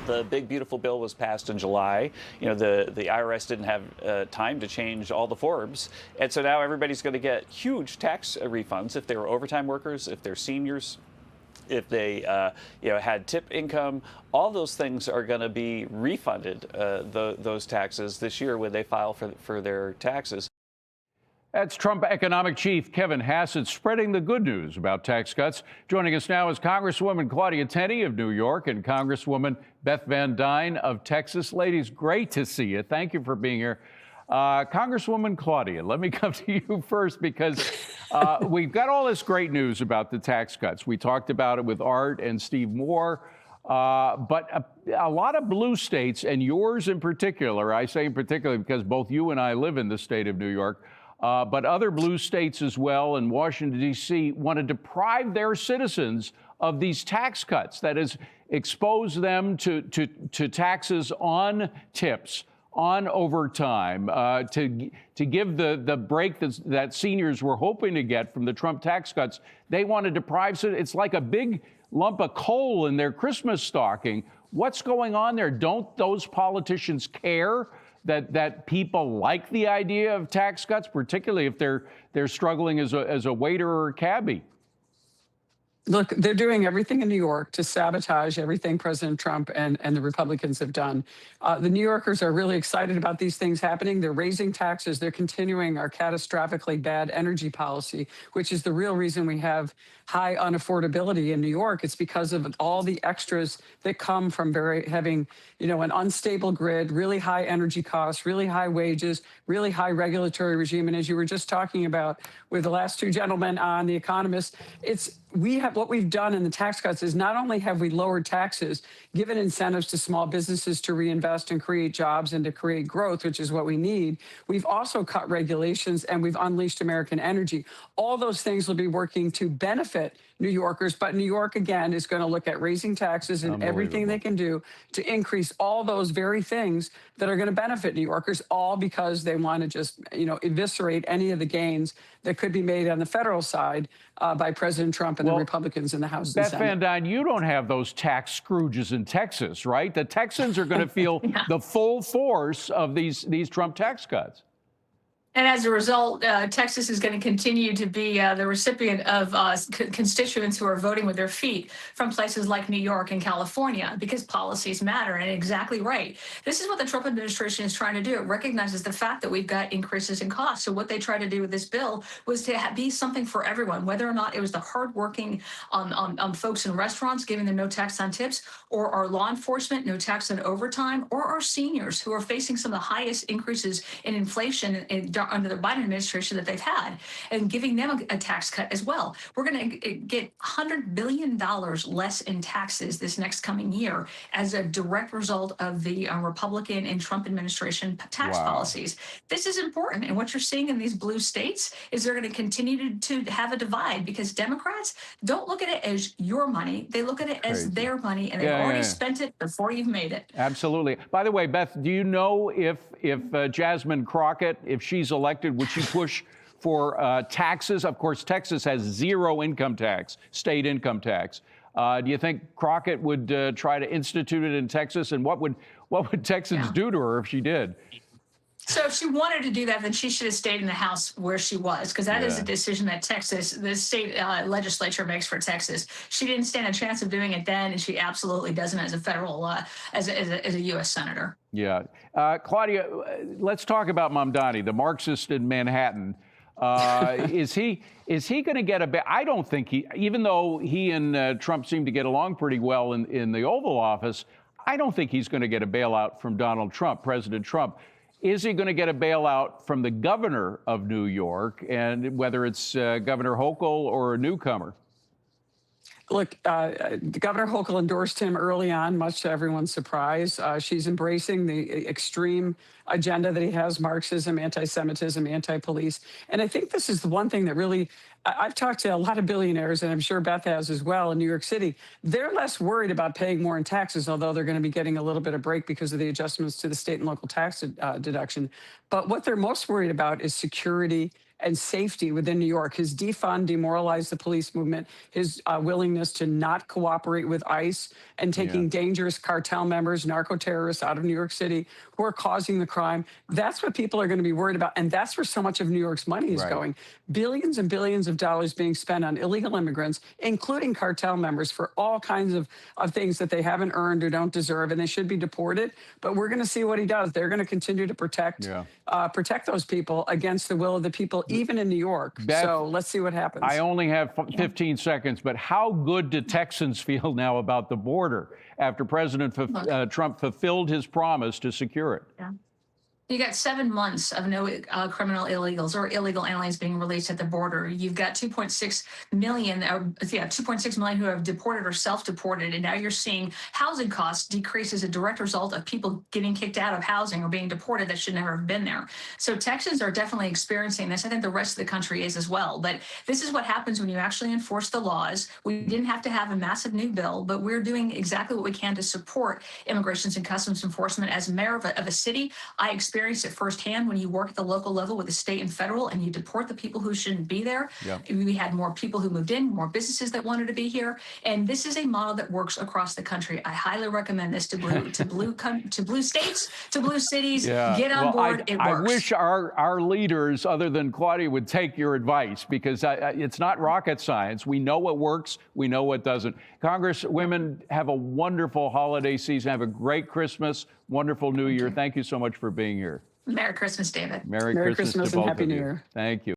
the big beautiful bill was passed in July. You know, the IRS didn't have time to change all the forms, and so now everybody's going to get huge tax refunds if they were overtime workers, if they're seniors, if they had tip income. All those things are going to be refunded, those taxes this year when they file for their taxes. That's Trump economic chief Kevin Hassett spreading the good news about tax cuts. Joining us now is Congresswoman Claudia Tenney of New York and Congresswoman Beth Van Duyne of Texas. Ladies, great to see you. Thank you for being here. Congresswoman Claudia, let me come to you first because we've got all this great news about the tax cuts. We talked about it with Art and Steve Moore, but a lot of blue states, and yours in particular, I say in particular because both you and I live in the state of New York, but other blue states as well, and Washington, D.C., want to deprive their citizens of these tax cuts. That is, expose them to taxes on tips, on overtime, to give the break that seniors were hoping to get from the Trump tax cuts. They want to deprive it. It's like a big lump of coal in their Christmas stocking. What's going on there? Don't those politicians care that people like the idea of tax cuts, particularly if they're struggling as a waiter or a cabbie? Look, they're doing everything in New York to sabotage everything President Trump and the Republicans have done. The New Yorkers are really excited about these things happening. They're raising taxes. They're continuing our catastrophically bad energy policy, which is the real reason we have high unaffordability in New York. It's because of all the extras that come from having, an unstable grid, really high energy costs, really high wages, really high regulatory regime. And as you were just talking about with the last two gentlemen on The Economist, what we've done in the tax cuts is not only have we lowered taxes, given incentives to small businesses to reinvest and create jobs and to create growth, which is what we need, we've also cut regulations and we've unleashed American energy. All those things will be working to benefit New Yorkers, but New York, again, is going to look at raising taxes and everything they can do to increase all those very things that are going to benefit New Yorkers, all because they want to just, eviscerate any of the gains that could be made on the federal side by President Trump and the Republicans in the House and Senate. Beth Van Duyne, you don't have those tax Scrooges in Texas, right? The Texans are going to feel the full force of these Trump tax cuts. And as a result, Texas is going to continue to be the recipient of constituents who are voting with their feet from places like New York and California, because policies matter. And exactly right. This is what the Trump administration is trying to do. It recognizes the fact that we've got increases in costs. So what they tried to do with this bill was to be something for everyone, whether or not it was the hardworking folks in restaurants, giving them no tax on tips, or our law enforcement, no tax on overtime, or our seniors who are facing some of the highest increases in inflation under the Biden administration that they've had, and giving them a tax cut as well. We're going to get $100 billion less in taxes this next coming year as a direct result of the Republican and Trump administration tax policies. This is important. And what you're seeing in these blue states is they're going to continue to have a divide, because Democrats don't look at it as your money. They look at it as their money, and they've already spent it before you've made it. Absolutely. By the way, Beth, do you know if Jasmine Crockett, if she's elected, would she push for taxes? Of course, Texas has zero income tax, state income tax. Do you think Crockett would try to institute it in Texas? And what would Texans do to her if she did? So if she wanted to do that, then she should have stayed in the House where she was, because that is a decision that the state legislature makes for Texas. She didn't stand a chance of doing it then, and she absolutely doesn't as a federal, as a U.S. senator. Yeah. Claudia, let's talk about Mamdani, the Marxist in Manhattan. Is he going to get I don't think even though he and Trump seem to get along pretty well in the Oval Office, I don't think he's going to get a bailout from Donald Trump, President Trump. Is he going to get a bailout from the governor of New York, and whether it's Governor Hochul or a newcomer? Look, Governor Hochul endorsed him early on, much to everyone's surprise. She's embracing the extreme agenda that he has: Marxism, anti-Semitism, anti-police. And I think this is the one thing that really, I've talked to a lot of billionaires, and I'm sure Beth has as well, in New York City. They're less worried about paying more in taxes, although they're going to be getting a little bit of break because of the adjustments to the state and local tax deduction. But what they're most worried about is security and safety within New York. His defund demoralized the police movement, his willingness to not cooperate with ICE and taking dangerous cartel members, narco terrorists out of New York City who are causing the crime. That's what people are going to be worried about. And that's where so much of New York's money is going. Billions and billions of dollars being spent on illegal immigrants, including cartel members, for all kinds of things that they haven't earned or don't deserve, and they should be deported. But we're going to see what he does. They're going to continue to protect those people against the will of the people, even in New York. Beth, so let's see what happens. I only have 15 seconds, but how good do Texans feel now about the border after President Trump fulfilled his promise to secure it? Yeah. You got 7 months of no criminal illegals or illegal aliens being released at the border. You've got 2.6 million who have deported or self-deported, and now you're seeing housing costs decrease as a direct result of people getting kicked out of housing or being deported that should never have been there. So Texans are definitely experiencing this. I think the rest of the country is as well. But this is what happens when you actually enforce the laws. We didn't have to have a massive new bill, but we're doing exactly what we can to support Immigration and Customs Enforcement. As mayor of a city, I experienced it firsthand when you work at the local level with the state and federal and you deport the people who shouldn't be there. We had more people who moved in, more businesses that wanted to be here. And this is a model that works across the country. I highly recommend this to blue states, to blue cities. Get on board. It works. I wish our leaders, other than Claudia, would take your advice, because it's not rocket science. We know what works. We know what doesn't. Congresswomen, have a wonderful holiday season. Have a great Christmas. Wonderful New Year. Thank you so much for being here. Merry Christmas, David. Merry Christmas to and both Happy of New you. Year. Thank you.